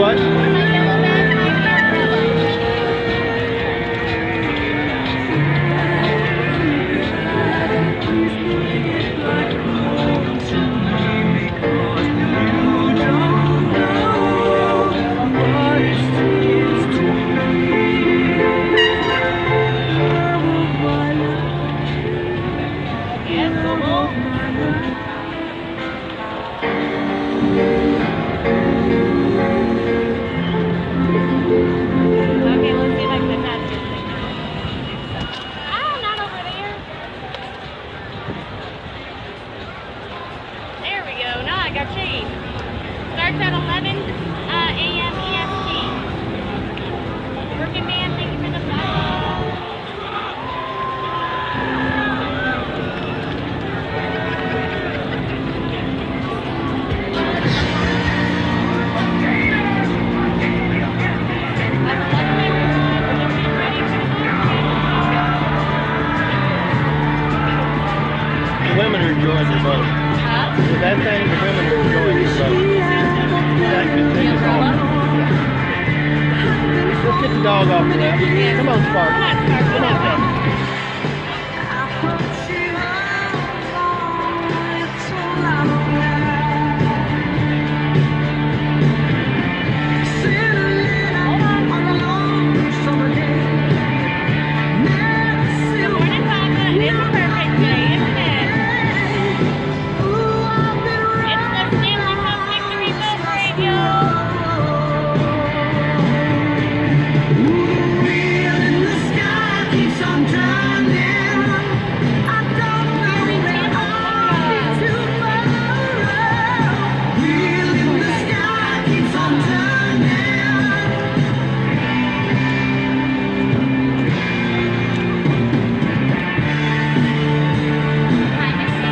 what? My yellow bag, my umbrella. Yes, Momo. Okay, let's see if I can attach this thing now. Ah, not over there. There we go. Now I got changed. Starts at 11 a.m. EST. Working man, thank you for the follow. The women are enjoying the boat. Huh? With that thing, the women are enjoying the boat. That good thing is all. Let's get the dog off the lap. Come on, Spark. Come on, Spark. Come on, Spark. Good morning, Papa. It is a perfect day, isn't it? It's the Stanley Cup Victory Boat Parade, yo!